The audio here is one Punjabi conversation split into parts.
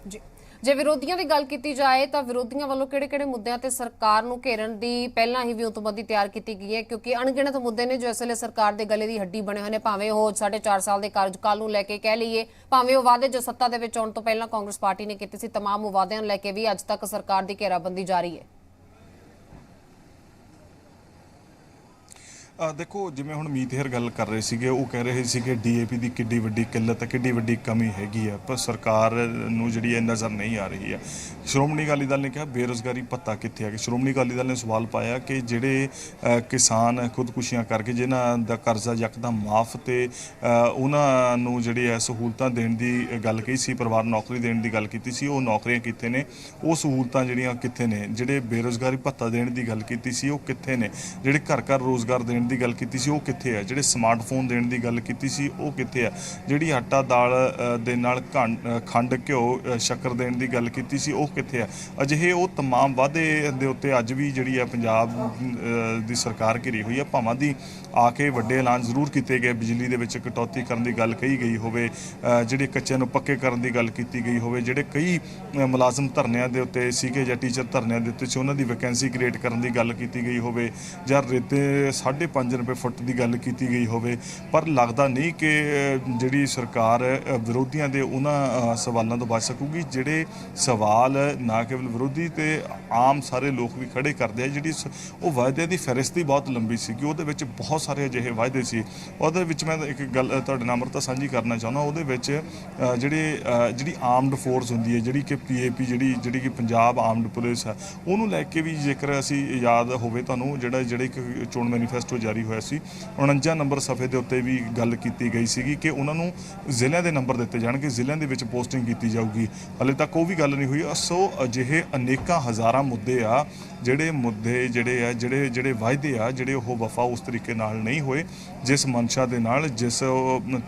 ਜੀ ਜੇ ਵਿਰੋਧੀਆਂ ਦੀ ਗੱਲ ਕੀਤੀ ਜਾਏ ਤਾਂ ਵਿਰੋਧੀਆਂ ਵੱਲੋਂ ਕਿਹੜੇ-ਕਿਹੜੇ ਮੁੱਦਿਆਂ ਤੇ ਸਰਕਾਰ ਨੂੰ ਘੇਰਨ ਦੀ ਪਹਿਲਾਂ ਹੀ ਵਿਉਂਤਬੰਦੀ ਤਿਆਰ ਕੀਤੀ ਗਈ ਹੈ, ਕਿਉਂਕਿ ਅਣਗਿਣਤ ਮੁੱਦੇ ਨੇ ਜੋ ਇਸ ਵੇਲੇ ਸਰਕਾਰ ਦੇ ਗਲੇ ਦੀ ਹੱਡੀ ਬਣੇ ਹੋਏ ਨੇ। ਭਾਵੇਂ ਉਹ 4.5 ਸਾਲ ਦੇ ਕਾਰਜਕਾਲ ਨੂੰ ਲੈ ਕੇ ਕਹਿ ਲਈਏ, ਭਾਵੇਂ ਉਹ ਵਾਅਦੇ ਜੋ ਸੱਤਾ ਦੇ ਵਿੱਚ ਆਉਣ ਤੋਂ ਪਹਿਲਾਂ ਕਾਂਗਰਸ ਪਾਰਟੀ ਨੇ ਕੀਤੇ ਸੀ, तमाम ਵਾਅਦਿਆਂ ਨੂੰ ਲੈ ਕੇ ਵੀ ਅੱਜ ਤੱਕ ਸਰਕਾਰ ਦੀ ਘੇਰਾਬੰਦੀ ਜਾਰੀ ਹੈ। देखो जिमें हुण मीत हेर गल कर रहे थे, वो कह रहे थे कि DAP की किड्डी वड्डी किल्लत है, किड्डी वड्डी कमी हैगी है, पर सरकार नूं जिहड़ी नज़र नहीं आ रही है। श्रोमणी अकाली दल ने कहा बेरोज़गारी भत्ता कित्थे है। श्रोमणी अकाली दल ने सवाल पाया कि जिहड़े किसान खुदकुशियां करके जिन्हां दा कर्जा यकदम माफ़ ते उन्हां नूं जिहड़ी है सहूलतां देण दी गल कही सी, परिवार नौकरी देण दी गल कीती सी, वो नौकरियां कित्थे ने, वो सहूलतां जिहड़ियां कित्थे ने, जिहड़े बेरोज़गारी भत्ता देण दी गल कीती सी, वो कित्थे ने, जिहड़े घर घर रोज़गार देण ਦੀ ਗੱਲ ਕੀਤੀ ਸੀ ਉਹ ਕਿੱਥੇ ਹੈ, ਜਿਹੜੇ ਸਮਾਰਟਫੋਨ ਦੇਣ ਦੀ ਗੱਲ ਕੀਤੀ ਸੀ ਉਹ ਕਿੱਥੇ ਹੈ, ਜਿਹੜੀ ਆਟਾ ਦਾਲ ਦੇ ਨਾਲ ਖੰਡ ਘਿਓ ਸ਼ੱਕਰ ਦੇਣ ਦੀ ਗੱਲ ਕੀਤੀ ਸੀ ਉਹ ਕਿੱਥੇ ਹੈ। ਅਜਿਹੇ ਉਹ तमाम ਵਾਅਦੇ ਦੇ ਉੱਤੇ ਅੱਜ ਵੀ ਜਿਹੜੀ ਹੈ ਪੰਜਾਬ ਦੀ ਸਰਕਾਰ ਘਿਰੀ ਹੋਈ ਹੈ। ਭਾਵਾਂ ਦੀ ਆ ਕੇ ਵੱਡੇ ਐਲਾਨ ਜ਼ਰੂਰ ਕੀਤੇ ਗਏ, ਬਿਜਲੀ ਦੇ ਵਿੱਚ ਕਟੌਤੀ ਕਰਨ ਦੀ ਗੱਲ ਕਹੀ ਗਈ ਹੋਵੇ, ਜਿਹੜੇ ਕੱਚਿਆਂ ਨੂੰ ਪੱਕੇ ਕਰਨ ਦੀ ਗੱਲ ਕੀਤੀ ਗਈ ਹੋਵੇ, ਜਿਹੜੇ ਕਈ ਮੁਲਾਜ਼ਮ ਧਰਨਿਆਂ ਦੇ ਉੱਤੇ ਸੀਗੇ ਜਾਂ ਟੀਚਰ ਧਰਨਿਆਂ ਦੇ ਉੱਤੇ ਸੀ ਉਹਨਾਂ ਦੀ ਵੈਕੈਂਸੀ ਕ੍ਰੀਏਟ ਕਰਨ ਦੀ ਗੱਲ ਕੀਤੀ ਗਈ ਹੋਵੇ, ਜਾਂ ਰੇਤੇ 5.5 रुपए फुट की गल की गई होवे, पर लगता नहीं कि जिहड़ी सरकार विरोधियों के उन्होंने सवालों तो बच सकूगी। जिहड़े सवाल ना केवल विरोधी तो आम सारे लोग भी खड़े करते हैं, जिहड़ी वो वायदे की फहरिस्त ही बहुत लंबी सी, उहदे विच बहुत सारे अजिहे वायदे सी। उहदे विच मैं एक गल तुहाडे नाल अमृता साझी करना चाहुंदा, उहदे विच जिहड़ी आर्मड फोर्स हुंदी है, जिहड़ी कि PAP जिहड़ी कि पंजाब आर्मड पुलिस है, उहनूं लैके भी जेकर असीं याद होवे तुहानूं जिहड़ा एक चोण मैनीफेस्टो जारी होया सी, 49 नंबर सफ़े के उत्ते भी गल की गई सी कि उन्होंने ਜ਼ਿਲ੍ਹਿਆਂ ਦੇ नंबर दिते जाणगे, ਜ਼ਿਲ੍ਹਿਆਂ ਦੇ ਵਿੱਚ पोस्टिंग की जाऊगी। हले तक वो भी गल नहीं हुई। सो अजिहे अनेकां हज़ारां मुद्दे आ ਜਿਹੜੇ ਮੁੱਦੇ ਜਿਹੜੇ ਵਾਅਦੇ ਆ ਜਿਹੜੇ ਉਹ ਵਫਾ ਉਸ ਤਰੀਕੇ ਨਾਲ ਨਹੀਂ ਹੋਏ ਜਿਸ ਮਨਸ਼ਾ ਦੇ ਨਾਲ, ਜਿਸ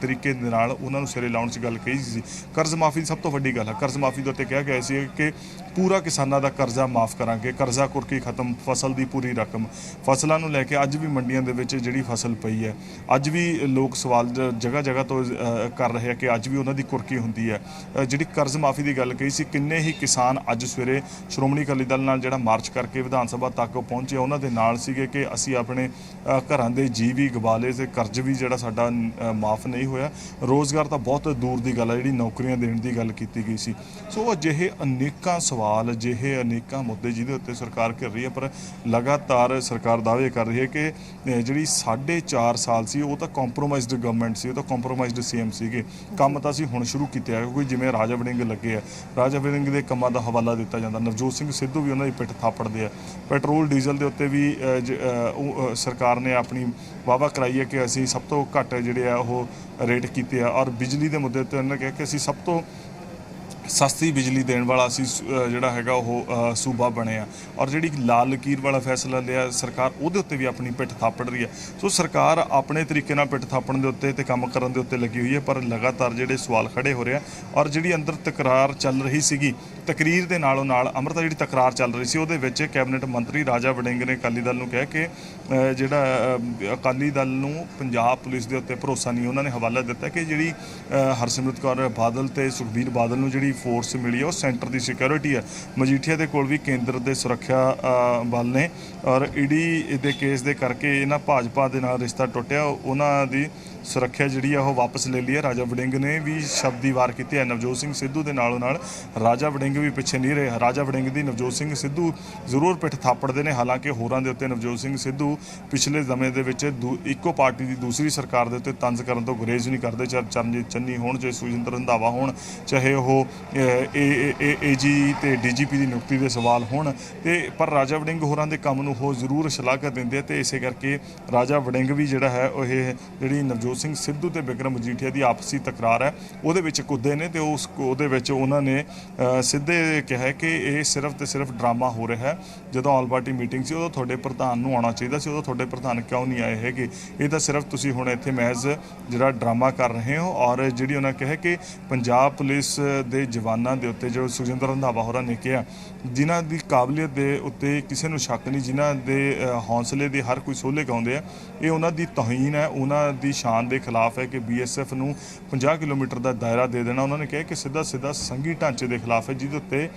ਤਰੀਕੇ ਦੇ ਨਾਲ ਉਹਨਾਂ ਨੂੰ ਸਿਰੇ ਲਾਉਣ 'ਚ ਗੱਲ ਕਹੀ ਸੀ। ਕਰਜ਼ ਮਾਫੀ ਦੀ ਸਭ ਤੋਂ ਵੱਡੀ ਗੱਲ ਹੈ। ਕਰਜ਼ ਮਾਫੀ ਦੇ ਉੱਤੇ ਕਿਹਾ ਗਿਆ ਸੀ ਕਿ ਪੂਰਾ ਕਿਸਾਨਾਂ ਦਾ ਕਰਜ਼ਾ ਮਾਫ ਕਰਾਂਗੇ, ਕਰਜ਼ਾ ਕੁਰਕੀ ਖਤਮ, ਫਸਲ ਦੀ ਪੂਰੀ ਰਕਮ। ਫਸਲਾਂ ਨੂੰ ਲੈ ਕੇ ਅੱਜ ਵੀ ਮੰਡੀਆਂ ਦੇ ਵਿੱਚ ਜਿਹੜੀ ਫਸਲ ਪਈ ਹੈ, ਅੱਜ ਵੀ ਲੋਕ ਸਵਾਲ ਜਗ੍ਹਾ ਜਗ੍ਹਾ ਤੋਂ ਕਰ ਰਹੇ ਆ ਕਿ ਅੱਜ ਵੀ ਉਹਨਾਂ ਦੀ ਕੁਰਕੀ ਹੁੰਦੀ ਹੈ। ਜਿਹੜੀ ਕਰਜ਼ ਮਾਫੀ ਦੀ ਗੱਲ ਕਹੀ ਸੀ, ਕਿੰਨੇ ਹੀ ਕਿਸਾਨ ਅੱਜ ਸਵੇਰੇ ਸ਼੍ਰੋਮਣੀ ਅਕਾਲੀ ਦਲ ਨਾਲ ਜਿਹੜਾ ਮਾਰਚ ਕਰਕੇ ਵਿਧਾਨ ਸਭਾ ਤੱਕ ਪਹੁੰਚੇ, ਉਹਨਾਂ ਦੇ ਨਾਲ ਸੀਗੇ ਕਿ ਅਸੀਂ ਆਪਣੇ ਘਰਾਂ ਦੇ ਜੀ ਵੀ ਗਵਾ ਲਏ ਤੇ ਕਰਜ਼ ਵੀ ਜਿਹੜਾ ਸਾਡਾ ਮਾਫ ਨਹੀਂ ਹੋਇਆ। ਰੋਜ਼ਗਾਰ ਤਾਂ ਬਹੁਤ ਦੂਰ ਦੀ ਗੱਲ ਹੈ, ਜਿਹੜੀ ਨੌਕਰੀਆਂ ਦੇਣ ਦੀ ਗੱਲ ਕੀਤੀ ਗਈ ਸੀ। ਸੋ ਅਜਿਹੇ ਅਨੇਕਾਂ ਸਵਾਲ, ਅਜਿਹੇ ਅਨੇਕਾਂ ਮੁੱਦੇ ਜਿਹਦੇ ਉੱਤੇ ਸਰਕਾਰ ਘਿਰ ਰਹੀ ਹੈ, ਪਰ ਲਗਾਤਾਰ ਸਰਕਾਰ ਦਾਅਵੇ ਕਰ ਰਹੀ ਹੈ ਕਿ ਜਿਹੜੀ 4.5 ਸਾਲ ਸੀ ਉਹ ਤਾਂ ਕੰਪਰੋਮਾਈਜ਼ਡ ਗਵਰਨਮੈਂਟ ਸੀ, ਉਹ ਤਾਂ ਕੰਪਰੋਮਾਈਜ਼ਡ CM ਸੀਗੇ। ਕੰਮ ਤਾਂ ਅਸੀਂ ਹੁਣ ਸ਼ੁਰੂ ਕੀਤੇ ਆ, ਕਿਉਂਕਿ ਜਿਵੇਂ ਰਾਜਾ ਵੜਿੰਗ ਲੱਗੇ ਆ, ਰਾਜਾ ਵੜਿੰਗ ਦੇ ਕੰਮਾਂ ਦਾ ਹਵਾਲਾ ਦਿੱਤਾ ਜਾਂਦਾ। ਨਵਜੋਤ ਸਿੰਘ ਸਿੱਧੂ ਵੀ ਉਹਨਾਂ ਦੀ ਪਿੱਠ ਥਾਪੜਦੇ ਆ। ਪੈਟਰੋਲ ਡੀਜ਼ਲ ਦੇ ਉੱਤੇ ਵੀ ਸਰਕਾਰ ਨੇ ਆਪਣੀ ਵਾਹਵਾ ਕਰਾਈ ਹੈ ਕਿ ਅਸੀਂ ਸਭ ਤੋਂ ਘੱਟ ਜਿਹੜੇ ਆ ਉਹ ਰੇਟ ਕੀਤੇ ਆ, ਔਰ ਬਿਜਲੀ ਦੇ ਮੁੱਦੇ 'ਤੇ ਉਹਨਾਂ ਨੇ ਕਿਹਾ ਕਿ ਅਸੀਂ ਸਭ ਤੋਂ ਸਸਤੀ ਬਿਜਲੀ ਦੇਣ ਵਾਲਾ ਅਸੀਂ ਜਿਹੜਾ ਹੈਗਾ ਉਹ ਸੂਬਾ ਬਣਿਆ, ਔਰ ਜਿਹੜੀ ਲਾਲ ਲਕੀਰ ਵਾਲਾ ਫੈਸਲਾ ਲਿਆ ਸਰਕਾਰ, ਉਹਦੇ ਉੱਤੇ ਵੀ ਆਪਣੀ ਪਿੱਠ ਥਾਪੜ ਰਹੀ ਹੈ। ਸੋ ਸਰਕਾਰ ਆਪਣੇ ਤਰੀਕੇ ਨਾਲ ਪਿੱਠ ਥਾਪਣ ਦੇ ਉੱਤੇ ਤੇ ਕੰਮ ਕਰਨ ਦੇ ਉੱਤੇ ਲੱਗੀ ਹੋਈ ਹੈ, ਪਰ ਲਗਾਤਾਰ ਜਿਹੜੇ ਸਵਾਲ ਖੜੇ ਹੋ ਰਹੇ ਆ, ਔਰ ਜਿਹੜੀ ਅੰਦਰ ਤਕਰਾਰ ਚੱਲ ਰਹੀ ਸੀਗੀ, ਤਕਰੀਰ ਦੇ ਨਾਲੋਂ ਨਾਲ ਅੰਮ੍ਰਿਤਾ ਜਿਹੜੀ ਤਕਰਾਰ ਚੱਲ ਰਹੀ ਸੀ, ਉਹਦੇ ਵਿੱਚ ਕੈਬਨਿਟ ਮੰਤਰੀ ਰਾਜਾ ਵੜਿੰਗ ਨੇ ਅਕਾਲੀ ਦਲ ਨੂੰ ਕਿਹਾ ਕਿ ਜਿਹੜਾ ਅਕਾਲੀ ਦਲ ਨੂੰ ਪੰਜਾਬ ਪੁਲਿਸ ਦੇ ਉੱਤੇ ਭਰੋਸਾ ਨਹੀਂ। ਉਹਨਾਂ ਨੇ ਹਵਾਲਾ ਦਿੱਤਾ ਕਿ ਜਿਹੜੀ ਹਰਸਿਮਰਤ ਕੌਰ ਬਾਦਲ ਤੇ ਸੁਖਬੀਰ ਬਾਦਲ ਨੂੰ ਜਿਹੜੀ ਫੋਰਸ ਮਿਲੀ ਹੈ ਉਹ ਸੈਂਟਰ ਦੀ ਸਿਕਿਉਰਿਟੀ ਹੈ। ਮਜੀਠੀਆ ਦੇ ਕੋਲ ਵੀ ਕੇਂਦਰ ਦੇ ਸੁਰੱਖਿਆ ਬਲ ਨੇ, ਔਰ ED ਦੇ ਕੇਸ ਦੇ ਕਰਕੇ ਇਹਨਾਂ ਭਾਜਪਾ ਦੇ ਨਾਲ ਰਿਸ਼ਤਾ ਟੁੱਟਿਆ, ਉਹਨਾਂ ਦੀ ਸੁਰੱਖਿਆ ਜਿਹੜੀ ਆ ਉਹ ਵਾਪਸ ਲੈ ਲਈ ਹੈ। ਰਾਜਾ ਵੜਿੰਗ ਨੇ ਵੀ ਸ਼ਬਦੀ ਵਾਰ ਕੀਤੀ ਹੈ ਨਵਜੋਤ ਸਿੰਘ ਸਿੱਧੂ ਦੇ ਨਾਲੋਂ ਨਾਲ। ਰਾਜਾ ਵੜਿੰਗ ਵੀ ਪਿੱਛੇ ਨਹੀਂ ਰਹੇ। ਰਾਜਾ ਵੜਿੰਗ ਦੀ ਨਵਜੋਤ ਸਿੰਘ ਸਿੱਧੂ ਜ਼ਰੂਰ ਪਿੱਠ ਥਾਪੜਦੇ ਨੇ, ਹਾਲਾਂਕਿ ਹੋਰਾਂ ਦੇ ਉੱਤੇ ਨਵਜੋਤ ਸਿੰਘ ਸਿੱਧੂ ਪਿਛਲੇ ਸਮੇਂ ਦੇ ਵਿੱਚ ਇੱਕੋ ਪਾਰਟੀ ਦੀ ਦੂਸਰੀ ਸਰਕਾਰ ਦੇ ਉੱਤੇ ਤੰਜ਼ ਕਰਨ ਤੋਂ ਗੁਰੇਜ਼ ਨਹੀਂ ਕਰਦੇ, ਚਾਹੇ ਚਰਨਜੀਤ ਚੰਨੀ ਹੋਣ, ਚਾਹੇ ਸੁਖਜਿੰਦਰ ਰੰਧਾਵਾ ਹੋਣ, ਚਾਹੇ ਉਹ AG ਤੇ DGP ਦੀ ਨਿਯੁਕਤੀ ਦੇ ਸਵਾਲ ਹੋਣ, ਤੇ ਪਰ ਰਾਜਾ ਵੜਿੰਗ ਹੋਰਾਂ ਦੇ ਕੰਮ ਨੂੰ ਉਹ ਜ਼ਰੂਰ ਸ਼ਲਾਘਾ ਦਿੰਦੇ ਆ। ਤੇ ਇਸੇ ਕਰਕੇ ਰਾਜਾ ਵੜਿੰਗ ਵੀ ਜਿਹੜਾ ਹੈ ਉਹ ਜਿਹੜੀ ਨਵਜੋਤ ਸਿੰਘ ਸਿੱਧੂ ਤੇ ਬਿਕਰਮ ਮਜੀਠੀਆ ਦੀ ਆਪਸੀ ਤਕਰਾਰ ਹੈ ਉਹਦੇ ਵਿੱਚ ਕੁੱਦੇ ਨੇ, ਤੇ ਉਹਦੇ ਵਿੱਚ ਉਹਨਾਂ ਨੇ ਸਿੱਧੇ ਕਿਹਾ ਕਿ ਇਹ ਸਿਰਫ ਤੇ ਸਿਰਫ ਡਰਾਮਾ ਹੋ ਰਿਹਾ ਹੈ। ਜਦੋਂ ਆਲ ਪਾਰਟੀ ਮੀਟਿੰਗ ਸੀ ਉਦੋਂ ਤੁਹਾਡੇ ਪ੍ਰਧਾਨ ਨੂੰ ਆਉਣਾ ਚਾਹੀਦਾ ਸੀ, ਉਦੋਂ ਤੁਹਾਡੇ ਪ੍ਰਧਾਨ ਕਿਉਂ ਨਹੀਂ ਆਏ ਹੈਗੇ? ਇਹ ਤਾਂ ਸਿਰਫ ਤੁਸੀਂ ਹੁਣ ਇੱਥੇ ਮਹਿਜ਼ ਜਿਹੜਾ ਡਰਾਮਾ ਕਰ ਰਹੇ ਹੋ। ਔਰ ਜਿਹੜੀ ਉਹਨਾਂ ਕਿਹਾ ਕਿ ਪੰਜਾਬ ਪੁਲਿਸ ਦੇ ਜਵਾਨਾਂ ਦੇ ਉੱਤੇ ਜੋ ਸੁਖਜਿੰਦਰ ਰੰਧਾਵਾ ਹੋਰਾਂ ਨੇ ਕਿਹਾ, ਜਿਨ੍ਹਾਂ ਦੀ ਕਾਬਲੀਅਤ ਦੇ ਉੱਤੇ ਕਿਸੇ ਨੂੰ ਸ਼ੱਕ ਨਹੀਂ, ਜਿਨ੍ਹਾਂ ਦੇ ਹੌਸਲੇ ਦੇ ਹਰ ਕੋਈ ਸੋਲੇ ਗਾਉਂਦੇ ਆ, ਇਹ ਉਹਨਾਂ ਦੀ ਤੋਹੀਨ ਹੈ, ਉਹਨਾਂ ਦੀ ਸ਼ਾਨ ਬਿਆਨ ਦੇ ਖਿਲਾਫ ਹੈ ਕਿ BSF ਨੂੰ 50 ਕਿਲੋਮੀਟਰ ਦਾ ਦਾਇਰਾ ਦੇ ਦੇਣਾ। ਉਹਨਾਂ ਨੇ ਕਿਹਾ ਕਿ ਸਿੱਧਾ ਸਿੱਧਾ ਸੰਘੀ ਢਾਂਚੇ ਦੇ ਖਿਲਾਫ ਹੈ, ਜਿਹਦੇ ਉੱਤੇ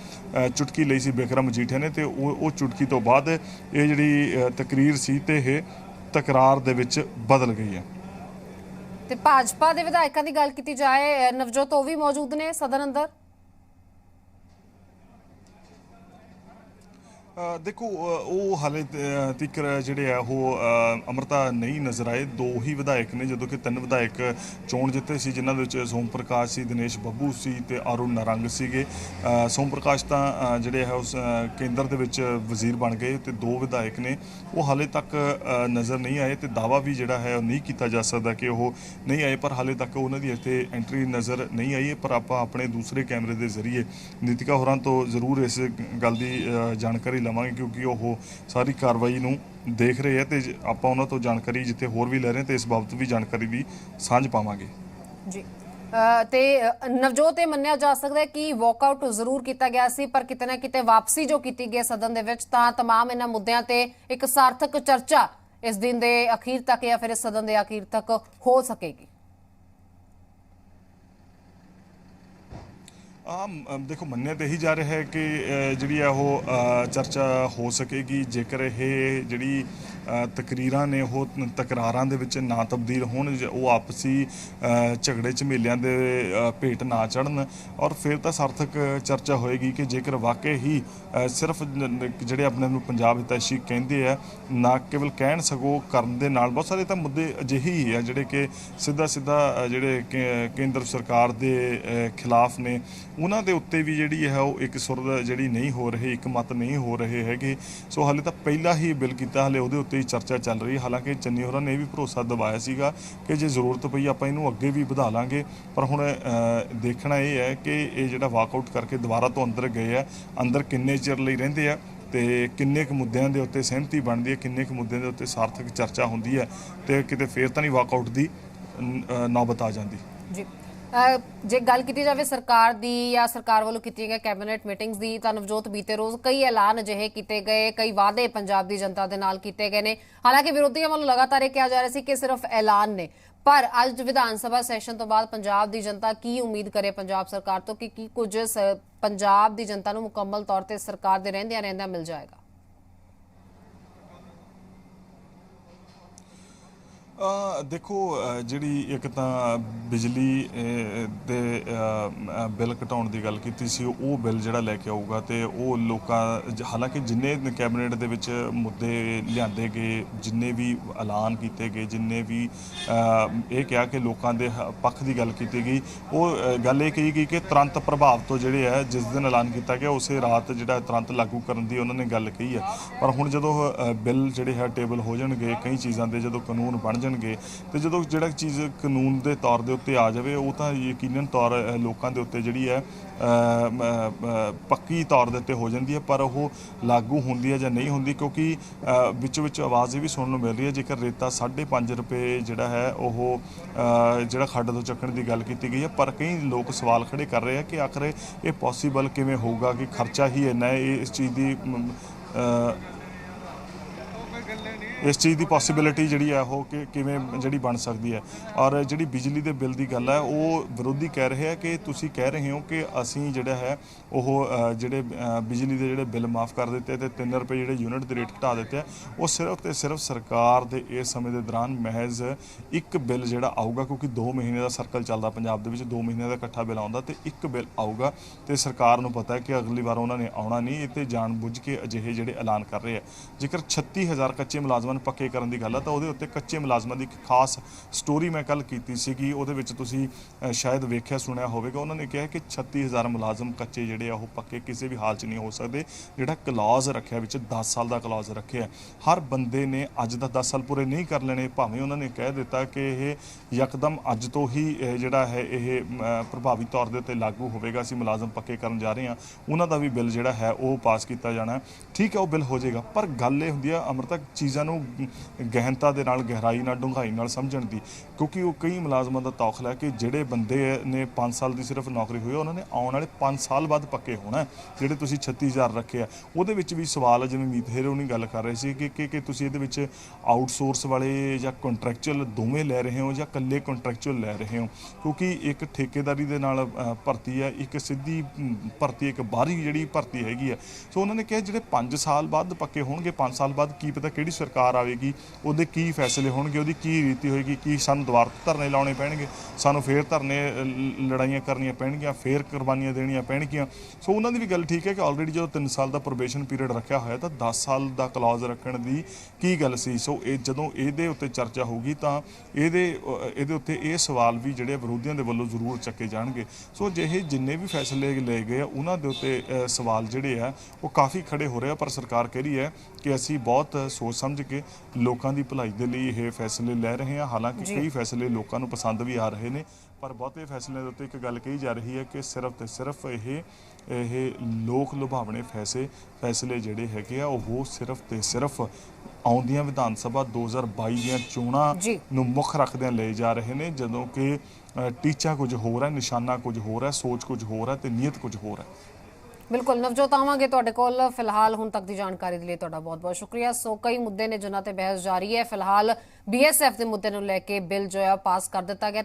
ਚੁਟਕੀ ਲਈ ਸੀ ਬਿਕਰਮ ਮਜੀਠੀਆ ਨੇ, ਤੇ ਉਹ ਚੁਟਕੀ ਤੋਂ ਬਾਅਦ ਇਹ ਜਿਹੜੀ ਤਕਰੀਰ ਸੀ ਤੇ ਇਹ ਤਕਰਾਰ ਦੇ ਵਿੱਚ ਬਦਲ ਗਈ ਹੈ। ਤੇ ਭਾਜਪਾ ਦੇ ਵਿਧਾਇਕਾਂ ਦੀ ਗੱਲ ਕੀਤੀ ਜਾਏ, ਨਵਜੋਤ ਉਹ ਵੀ ਮੌਜੂਦ ਨੇ ਸਦਨ ਅੰਦਰ। ਦੇਖੋ ਉਹ ਹਾਲੇ ਤੀਕਰ ਜਿਹੜੇ ਆ ਉਹ ਅੰਮ੍ਰਿਤਾ ਨਹੀਂ ਨਜ਼ਰ ਆਏ। 2 ਹੀ ਵਿਧਾਇਕ ਨੇ, ਜਦੋਂ ਕਿ 3 ਵਿਧਾਇਕ ਚੋਣ ਜਿੱਤੇ ਸੀ, ਜਿਨ੍ਹਾਂ ਦੇ ਵਿੱਚ ਸੋਮ ਪ੍ਰਕਾਸ਼ ਸੀ, ਦਿਨੇਸ਼ ਬੱਬੂ ਸੀ ਤੇ ਅਰੁਣ ਨਾਰੰਗ ਸੀਗੇ। ਸੋਮ ਪ੍ਰਕਾਸ਼ ਤਾਂ ਜਿਹੜੇ ਹੈ ਉਸ ਕੇਂਦਰ ਦੇ ਵਿੱਚ ਵਜ਼ੀਰ ਬਣ ਗਏ ਤੇ 2 ਵਿਧਾਇਕ ਨੇ ਉਹ ਹਾਲੇ ਤੱਕ ਨਜ਼ਰ ਨਹੀਂ ਆਏ ਤੇ ਦਾਅਵਾ ਵੀ ਜਿਹੜਾ ਹੈ ਉਹ ਨਹੀਂ ਕੀਤਾ ਜਾ ਸਕਦਾ ਕਿ ਉਹ ਨਹੀਂ ਆਏ, ਪਰ ਹਾਲੇ ਤੱਕ ਉਹਨਾਂ ਦੀ ਇੱਥੇ ਐਂਟਰੀ ਨਜ਼ਰ ਨਹੀਂ ਆਈ ਹੈ। ਪਰ ਆਪਾਂ ਆਪਣੇ ਦੂਸਰੇ ਕੈਮਰੇ ਦੇ ਜ਼ਰੀਏ ਨੀਤਿਕਾ ਹੋਰਾਂ ਤੋਂ ਜ਼ਰੂਰ ਇਸ ਗੱਲ ਦੀ ਜਾਣਕਾਰੀ ਲਵਾਂਗੇ, ਕਿਉਂਕਿ ਉਹ ਸਾਰੀ ਕਾਰਵਾਈ ਨੂੰ ਦੇਖ ਰਹੇ ਆ ਤੇ ਆਪਾਂ ਉਹਨਾਂ ਤੋਂ ਜਾਣਕਾਰੀ ਜਿੱਥੇ ਹੋਰ ਵੀ ਲੈ ਰਹੇ ਤੇ ਇਸ ਬਾਬਤ ਵੀ ਜਾਣਕਾਰੀ ਦੀ ਸਾਂਝ ਪਾਵਾਂਗੇ ਜੀ। ਤੇ ਨਵਜੋਤ ਇਹ ਮੰਨਿਆ ਜਾ ਸਕਦਾ ਹੈ ਕਿ ਵਾਕਆਊਟ ਜ਼ਰੂਰ ਕੀਤਾ ਗਿਆ ਸੀ, ਪਰ ਕਿਤੇ ਨਾ ਕਿਤੇ ਵਾਪਸੀ ਜੋ ਕੀਤੀ ਗਈ ਸਦਨ ਦੇ ਵਿੱਚ ਤਾਂ तमाम ਇਹਨਾਂ ਮੁੱਦਿਆਂ ਤੇ ਇੱਕ ਸਾਰਥਕ ਚਰਚਾ ਇਸ ਦਿਨ ਦੇ ਅਖੀਰ ਤੱਕ ਜਾਂ ਫਿਰ ਇਸ ਸਦਨ ਦੇ ਅਖੀਰ ਤੱਕ ਹੋ ਸਕੇਗੀ। ਦੇਖੋ ਮੰਨਿਆ ਤਾਂ ਇਹੀ ਜਾ ਰਿਹਾ ਹੈ ਕਿ ਜਿਹੜੀ ਆ ਉਹ ਚਰਚਾ ਹੋ ਸਕੇਗੀ ਜੇਕਰ ਇਹ ਜਿਹੜੀ ਤਕਰੀਰਾਂ ਨੇ ਉਹ ਤਕਰਾਰਾਂ ਦੇ ਵਿੱਚ ਨਾ ਤਬਦੀਲ ਹੋਣ, ਉਹ ਆਪਸੀ ਝਗੜੇ ਝਮੇਲਿਆਂ ਦੇ ਭੇਟ ਨਾ ਚੜ੍ਹਨ, ਔਰ ਫਿਰ ਤਾਂ ਸਾਰਥਕ ਚਰਚਾ ਹੋਏਗੀ ਕਿ ਜੇਕਰ ਵਾਕਈ ਹੀ ਸਿਰਫ ਜਿਹੜੇ ਆਪਣੇ ਨੂੰ ਪੰਜਾਬ ਹਿਤੈਸ਼ੀ ਕਹਿੰਦੇ ਆ, ਨਾ ਕੇਵਲ ਕਹਿਣ ਸਗੋਂ ਕਰਨ ਦੇ ਨਾਲ ਬਹੁਤ ਸਾਰੇ ਤਾਂ ਮੁੱਦੇ ਅਜਿਹੇ ਹੀ ਆ ਜਿਹੜੇ ਕਿ ਸਿੱਧਾ ਜਿਹੜੇ ਕੇਂਦਰ ਸਰਕਾਰ ਦੇ ਖਿਲਾਫ ਨੇ, ਉਹਨਾਂ ਦੇ ਉੱਤੇ ਵੀ ਜਿਹੜੀ ਹੈ ਉਹ ਇੱਕ ਸੁਰ ਜਿਹੜੀ ਨਹੀਂ ਹੋ ਰਹੀ, ਇੱਕ ਮਤ ਨਹੀਂ ਹੋ ਰਹੇ ਹੈਗੇ। ਸੋ ਹਾਲੇ ਤਾਂ ਪਹਿਲਾਂ ਹੀ ਬਿੱਲ ਕੀਤਾ, ਹਾਲੇ ਉਹਦੇ ਉੱਤੇ ਹੀ ਚਰਚਾ ਚੱਲ ਰਹੀ। ਹਾਲਾਂਕਿ ਚੰਨੀ ਹੋਰਾਂ ਨੇ ਇਹ ਵੀ ਭਰੋਸਾ ਦਿਵਾਇਆ ਸੀਗਾ ਕਿ ਜੇ ਜ਼ਰੂਰਤ ਪਈ ਆਪਾਂ ਇਹਨੂੰ ਅੱਗੇ ਵੀ ਵਧਾ ਲਾਂਗੇ, ਪਰ ਹੁਣ ਦੇਖਣਾ ਇਹ ਹੈ ਕਿ ਇਹ ਜਿਹੜਾ ਵਾਕਆਊਟ ਕਰਕੇ ਦੁਬਾਰਾ ਤੋਂ ਅੰਦਰ ਗਏ ਆ, ਅੰਦਰ ਕਿੰਨੇ ਚਿਰ ਲਈ ਰਹਿੰਦੇ ਆ ਤੇ ਕਿੰਨੇ ਕੁ ਮੁੱਦਿਆਂ ਦੇ ਉੱਤੇ ਸਹਿਮਤੀ ਬਣਦੀ ਹੈ, ਕਿੰਨੇ ਕੁ ਮੁੱਦਿਆਂ ਦੇ ਉੱਤੇ ਸਾਰਥਕ ਚਰਚਾ ਹੁੰਦੀ ਹੈ ਤੇ ਕਿਤੇ ਫੇਰ ਤਾਂ ਨਹੀਂ ਵਾਕਆਊਟ ਦੀ ਨੌਬਤ ਆ ਜਾਂਦੀ ਜੀ। ਜੇ ਗੱਲ ਕੀਤੀ ਜਾਵੇ ਸਰਕਾਰ ਦੀ ਜਾਂ ਸਰਕਾਰ ਵੱਲੋਂ ਕੀਤੀਆਂ ਗਈਆਂ ਕੈਬਨਿਟ ਮੀਟਿੰਗਸ ਦੀ, ਤਾਂ ਨਵਜੋਤ ਬੀਤੇ ਰੋਜ਼ ਕਈ ਐਲਾਨ ਅਜਿਹੇ ਕੀਤੇ ਗਏ, ਕਈ ਵਾਅਦੇ ਪੰਜਾਬ ਦੀ ਜਨਤਾ ਦੇ ਨਾਲ ਕੀਤੇ ਗਏ ਨੇ। ਹਾਲਾਂਕਿ ਵਿਰੋਧੀਆਂ ਵੱਲੋਂ ਲਗਾਤਾਰ ਇਹ ਕਿਹਾ ਜਾ ਰਿਹਾ ਸੀ ਕਿ ਸਿਰਫ ਐਲਾਨ ਨੇ, ਪਰ ਅੱਜ ਵਿਧਾਨ ਸਭਾ ਸੈਸ਼ਨ ਤੋਂ ਬਾਅਦ ਪੰਜਾਬ ਦੀ ਜਨਤਾ ਕੀ ਉਮੀਦ ਕਰੇ ਪੰਜਾਬ ਸਰਕਾਰ ਤੋਂ ਕਿ ਕੀ ਕੁਝ ਪੰਜਾਬ ਦੀ ਜਨਤਾ ਨੂੰ ਮੁਕੰਮਲ ਤੌਰ ਤੇ ਸਰਕਾਰ ਦੇ ਰਹਿੰਦਿਆਂ ਮਿਲ ਜਾਏਗਾ? ਦੇਖੋ ਜਿਹੜੀ ਇੱਕ ਤਾਂ ਬਿਜਲੀ ਦੇ ਬਿੱਲ ਘਟਾਉਣ ਦੀ ਗੱਲ ਕੀਤੀ ਸੀ, ਉਹ ਬਿੱਲ ਜਿਹੜਾ ਲੈ ਕੇ ਆਊਗਾ ਤੇ ਉਹ ਲੋਕਾਂ, ਹਾਲਾਂਕਿ ਜਿੰਨੇ ਕੈਬਨਿਟ ਦੇ ਵਿੱਚ ਮੁੱਦੇ ਲਿਆਂਦੇ ਗਏ, ਜਿੰਨੇ ਵੀ ਐਲਾਨ ਕੀਤੇ ਗਏ, ਜਿੰਨੇ ਵੀ ਇਹ ਕਿਹਾ ਕਿ ਲੋਕਾਂ ਦੇ ਪੱਖ ਦੀ ਗੱਲ ਕੀਤੀ ਗਈ, ਉਹ ਗੱਲ ਇਹ ਕਹੀ ਗਈ ਕਿ ਤੁਰੰਤ ਪ੍ਰਭਾਵ ਤੋਂ ਜਿਹੜੇ ਹੈ ਜਿਸ ਦਿਨ ਐਲਾਨ ਕੀਤਾ ਗਿਆ ਉਸੇ ਰਾਤ ਜਿਹੜਾ ਤੁਰੰਤ ਲਾਗੂ ਕਰਨ ਦੀ ਉਹਨਾਂ ਨੇ ਗੱਲ ਕਹੀ ਹੈ। ਪਰ ਹੁਣ ਜਦੋਂ ਬਿੱਲ ਜਿਹੜੇ ਹੈ ਟੇਬਲ ਹੋ ਜਾਣਗੇ, ਕਈ ਚੀਜ਼ਾਂ ਦੇ ਜਦੋਂ ਕਾਨੂੰਨ ਬਣ ਜਾਣਗੇ ਤੇ ਜਦੋਂ ਜਿਹੜਾ ਚੀਜ਼ ਕਾਨੂੰਨ ਦੇ ਤੌਰ ਦੇ ਉੱਤੇ ਆ ਜਾਵੇ, ਉਹ ਤਾਂ ਯਕੀਨਨ ਤੌਰ ਲੋਕਾਂ ਦੇ ਉੱਤੇ ਜਿਹੜੀ ਹੈ ਪੱਕੀ ਤੌਰ ਦੇ ਉੱਤੇ ਹੋ ਜਾਂਦੀ ਹੈ, ਪਰ ਉਹ ਲਾਗੂ ਹੁੰਦੀ ਹੈ ਜਾਂ ਨਹੀਂ ਹੁੰਦੀ, ਕਿਉਂਕਿ ਵਿੱਚ ਆਵਾਜ਼ ਇਹ ਵੀ ਸੁਣਨ ਨੂੰ ਮਿਲ ਰਹੀ ਹੈ ਜੇਕਰ ਰੇਤਾ 5.5 ਰੁਪਏ ਜਿਹੜਾ ਹੈ ਉਹ ਜਿਹੜਾ ਖੱਡ ਤੋਂ ਚੱਕਣ ਦੀ ਗੱਲ ਕੀਤੀ ਗਈ ਹੈ, ਪਰ ਕਈ ਲੋਕ ਸਵਾਲ ਖੜੇ ਕਰ ਰਹੇ ਆ ਕਿ ਆਖਰ ਇਹ ਪੋਸੀਬਲ ਕਿਵੇਂ ਹੋਊਗਾ ਕਿ ਖਰਚਾ ਹੀ ਇੰਨਾ ਹੈ, ਇਸ ਚੀਜ਼ ਦੀ ਪੋਸੀਬਿਲਿਟੀ ਜਿਹੜੀ ਹੈ ਉਹ ਕਿਵੇਂ ਜਿਹੜੀ ਬਣ ਸਕਦੀ ਹੈ। ਔਰ ਜਿਹੜੀ ਬਿਜਲੀ ਦੇ ਬਿੱਲ ਦੀ ਗੱਲ ਹੈ, ਉਹ ਵਿਰੋਧੀ ਕਹਿ ਰਹੇ ਆ ਕਿ ਤੁਸੀਂ ਕਹਿ ਰਹੇ ਹੋ ਕਿ ਅਸੀਂ ਜਿਹੜਾ ਹੈ ਉਹ ਜਿਹੜੇ ਬਿਜਲੀ ਦੇ ਜਿਹੜੇ ਬਿੱਲ ਮਾਫ ਕਰ ਦਿੱਤੇ ਤੇ 3 ਰੁਪਏ ਜਿਹੜੇ ਯੂਨਿਟ ਦੇ ਰੇਟ ਘਟਾ ਦਿੱਤੇ ਆ, ਉਹ ਸਿਰਫ ਤੇ ਸਿਰਫ ਸਰਕਾਰ ਦੇ ਇਸ ਸਮੇਂ ਦੇ ਦੌਰਾਨ ਮਹਿਜ਼ ਇੱਕ ਬਿੱਲ ਜਿਹੜਾ ਆਊਗਾ, ਕਿਉਂਕਿ 2 ਮਹੀਨੇ ਦਾ ਸਰਕਲ ਚੱਲਦਾ ਪੰਜਾਬ ਦੇ ਵਿੱਚ, 2 ਮਹੀਨੇ ਦਾ ਇਕੱਠਾ ਬਿੱਲ ਆਉਂਦਾ ਤੇ ਇੱਕ ਬਿੱਲ ਆਊਗਾ ਤੇ ਸਰਕਾਰ ਨੂੰ ਪਤਾ ਹੈ ਕਿ ਅਗਲੀ ਵਾਰ ਉਹਨਾਂ ਨੇ ਆਉਣਾ ਨਹੀਂ, ਇਹ ਤੇ ਜਾਣ ਬੁੱਝ ਕੇ ਅਜਿਹੇ ਜਿਹੜੇ ਐਲਾਨ ਕਰ ਰਹੇ ਆ। ਜੇਕਰ 36000 ਕੱਚੇ ਮੁਲਾਜ਼ਮ ਪੱਕੇ ਕਰਨ ਦੀ ਗੱਲ ਹੈ ਤਾਂ ਉਹਦੇ ਉੱਤੇ ਕੱਚੇ ਮੁਲਾਜ਼ਮਾਂ ਦੀ ਇੱਕ ਖਾਸ ਸਟੋਰੀ ਮੈਂ ਕੱਲ ਕੀਤੀ ਸੀਗੀ, ਉਹਦੇ ਵਿੱਚ ਤੁਸੀਂ ਸ਼ਾਇਦ ਵੇਖਿਆ ਸੁਣਿਆ ਹੋਵੇਗਾ। ਉਹਨਾਂ ਨੇ ਕਿਹਾ ਕਿ 36000 ਮੁਲਾਜ਼ਮ ਕੱਚੇ ਜਿਹੜੇ ਆ ਉਹ ਪੱਕੇ ਕਿਸੇ ਵੀ ਹਾਲ 'ਚ ਨਹੀਂ ਹੋ ਸਕਦੇ। ਜਿਹੜਾ ਕਲੌਜ਼ ਰੱਖਿਆ ਵਿੱਚ 10 ਸਾਲ ਦਾ ਕਲੌਜ਼ ਰੱਖਿਆ, ਹਰ ਬੰਦੇ ਨੇ ਅੱਜ ਦਾ 10 ਸਾਲ ਪੂਰੇ ਨਹੀਂ ਕਰ ਲੈਣੇ, ਭਾਵੇਂ ਉਹਨਾਂ ਨੇ ਕਹਿ ਦਿੱਤਾ ਕਿ ਇਹ ਯਕਦਮ ਅੱਜ ਤੋਂ ਹੀ ਜਿਹੜਾ ਹੈ ਇਹ ਪ੍ਰਭਾਵੀ ਤੌਰ ਦੇ ਉੱਤੇ ਲਾਗੂ ਹੋਵੇਗਾ, ਅਸੀਂ ਮੁਲਾਜ਼ਮ ਪੱਕੇ ਕਰਨ ਜਾ ਰਹੇ ਹਾਂ, ਉਹਨਾਂ ਦਾ ਵੀ ਬਿੱਲ ਜਿਹੜਾ ਹੈ ਉਹ ਪਾਸ ਕੀਤਾ ਜਾਣਾ, ਠੀਕ ਹੈ ਉਹ ਬਿੱਲ ਹੋ ਜਾਏਗਾ। ਪਰ ਗੱਲ ਇਹ ਹੁੰਦੀ ਆ ਅੰਮ੍ਰਿਤਾ, ਚੀਜ਼ਾਂ ਨੂੰ ਨੂੰ ਗਹਿਨਤਾ ਦੇ ਨਾਲ, ਗਹਿਰਾਈ ਨਾਲ, ਡੂੰਘਾਈ ਨਾਲ ਸਮਝਣ ਦੀ, ਕਿਉਂਕਿ ਉਹ ਕਈ ਮੁਲਾਜ਼ਮਾਂ ਦਾ ਤੌਖਲਾ ਹੈ ਕਿ ਜਿਹੜੇ ਬੰਦੇ ਨੇ 5 ਸਾਲ ਦੀ ਸਿਰਫ ਨੌਕਰੀ ਹੋਈ ਉਹਨਾਂ ਨੇ ਆਉਣ ਵਾਲੇ 5 ਸਾਲ ਬਾਅਦ ਪੱਕੇ ਹੋਣਾ। ਜਿਹੜੇ ਤੁਸੀਂ 36000 ਰੱਖੇ ਆ ਉਹਦੇ ਵਿੱਚ ਵੀ ਸਵਾਲ ਹੈ, ਜਿਵੇਂ ਮੀਤ ਹੇਰ ਉਹਨੀ ਗੱਲ ਕਰ ਰਹੇ ਸੀ ਕਿ ਤੁਸੀਂ ਇਹਦੇ ਵਿੱਚ ਆਊਟਸੋਰਸ ਵਾਲੇ ਜਾਂ ਕੰਟਰੈਕਚੁਅਲ ਦੋਵੇਂ ਲੈ ਰਹੇ ਹੋ ਜਾਂ ਇਕੱਲੇ ਕੰਟਰੈਕਚੁਅਲ ਲੈ ਰਹੇ ਹੋ, ਕਿਉਂਕਿ ਇੱਕ ਠੇਕੇਦਾਰੀ ਦੇ ਨਾਲ ਭਰਤੀ ਹੈ, ਇੱਕ ਸਿੱਧੀ ਭਰਤੀ, ਇੱਕ ਬਾਹਰੀ ਜਿਹੜੀ ਭਰਤੀ ਹੈਗੀ ਹੈ। ਸੋ ਉਹਨਾਂ ਨੇ ਕਿਹਾ ਜਿਹੜੇ 5 ਸਾਲ ਬਾਅਦ ਪੱਕੇ ਹੋਣਗੇ, 5 ਸਾਲ ਬਾਅਦ ਕੀ ਪਤਾ ਕਿਹੜੀ ਸਰਕਾਰ ਆਵੇਗੀ, ਉਹਦੇ ਕੀ ਫੈਸਲੇ ਹੋਣਗੇ, ਉਹਦੀ ਕੀ ਰੀਤੀ ਹੋਏਗੀ, ਕੀ ਸਾਨੂੰ ਦੁਬਾਰਾ ਧਰਨੇ ਲਾਉਣੇ ਪੈਣਗੇ, ਸਾਨੂੰ ਫੇਰ ਧਰਨੇ ਲੜਾਈਆਂ ਕਰਨੀਆਂ ਪੈਣਗੀਆਂ, ਫੇਰ ਕੁਰਬਾਨੀਆਂ ਦੇਣੀਆਂ ਪੈਣਗੀਆਂ। ਸੋ ਉਹਨਾਂ ਦੀ ਵੀ ਗੱਲ ਠੀਕ ਹੈ ਕਿ ਆਲਰੇਡੀ ਜਦੋਂ 3 ਸਾਲ ਦਾ ਪ੍ਰੋਬੇਸ਼ਨ ਪੀਰੀਅਡ ਰੱਖਿਆ ਹੋਇਆ ਤਾਂ 10 ਸਾਲ ਦਾ ਕਲੌਜ਼ ਰੱਖਣ ਦੀ ਕੀ ਗੱਲ ਸੀ। ਸੋ ਇਹ ਜਦੋਂ ਇਹਦੇ ਉੱਤੇ ਚਰਚਾ ਹੋਊਗੀ ਤਾਂ ਇਹਦੇ ਉੱਤੇ ਇਹ ਸਵਾਲ ਵੀ ਜਿਹੜੇ ਵਿਰੋਧੀਆਂ ਦੇ ਵੱਲੋਂ ਜ਼ਰੂਰ ਚੱਕੇ ਜਾਣਗੇ। ਸੋ ਜਿਹੇ ਜਿੰਨੇ ਵੀ ਫੈਸਲੇ ਲਏ ਗਏ ਆ ਉਹਨਾਂ ਦੇ ਉੱਤੇ ਸਵਾਲ ਜਿਹੜੇ ਆ ਉਹ ਕਾਫੀ ਖੜੇ ਹੋ ਰਹੇ ਆ, ਪਰ ਸਰਕਾਰ ਕਹਿ ਰਹੀ ਹੈ ਕਿ ਅਸੀਂ ਬਹੁਤ ਸੋਚ ਸਮਝ ਕੇ ਲੋਕਾਂ ਦੀ ਭਲਾਈ ਦੇ ਲਈ ਇਹ ਫੈਸਲੇ ਲੈ ਰਹੇ ਹਾਂ। ਹਾਲਾਂਕਿ ਕਈ ਫੈਸਲੇ ਲੋਕਾਂ ਨੂੰ ਪਸੰਦ ਵੀ ਆ ਰਹੇ ਨੇ, ਪਰ ਬਹੁਤੇ ਫੈਸਲਿਆਂ ਦੇ ਉੱਤੇ ਇੱਕ ਗੱਲ ਕਹੀ ਜਾ ਰਹੀ ਹੈ ਕਿ ਸਿਰਫ ਤੇ ਸਿਰਫ ਇਹ ਲੋਕ ਲੁਭਾਵਣੇ ਫੈਸਲੇ ਜਿਹੜੇ ਹੈਗੇ ਆ ਉਹ ਸਿਰਫ ਤੇ ਸਿਰਫ ਆਉਂਦੀਆਂ ਵਿਧਾਨ ਸਭਾ 2022 ਦੀਆਂ ਚੋਣਾਂ ਨੂੰ ਮੁੱਖ ਰੱਖਦਿਆਂ ਲਏ ਜਾ ਰਹੇ ਨੇ, ਜਦੋਂ ਕਿ ਟੀਚਾ ਕੁਝ ਹੋਰ ਹੈ, ਨਿਸ਼ਾਨਾ ਕੁਝ ਹੋਰ ਹੈ, ਸੋਚ ਕੁਝ ਹੋਰ ਹੈ ਤੇ ਨੀਅਤ ਕੁਝ ਹੋਰ ਹੈ। ਬਿਲਕੁਲ ਨਵਜੋਤ, ਆਵਾਂਗੇ ਤੁਹਾਡੇ ਕੋਲ। ਫਿਲਹਾਲ ਹੁਣ ਤੱਕ ਦੀ ਜਾਣਕਾਰੀ ਦੇ ਲਈ ਤੁਹਾਡਾ ਬਹੁਤ ਬਹੁਤ ਸ਼ੁਕਰੀਆ। ਸੋ ਕਈ ਮੁੱਦੇ ਨੇ ਜਿਨ੍ਹਾਂ ਤੇ ਬਹਿਸ ਜਾਰੀ ਹੈ। ਫਿਲਹਾਲ BSF ਦੇ ਮੁੱਦੇ ਨੂੰ ਲੈ ਕੇ ਬਿੱਲ ਜੋ ਹੈ ਪਾਸ ਕਰ ਦਿੱਤਾ ਗਿਆ।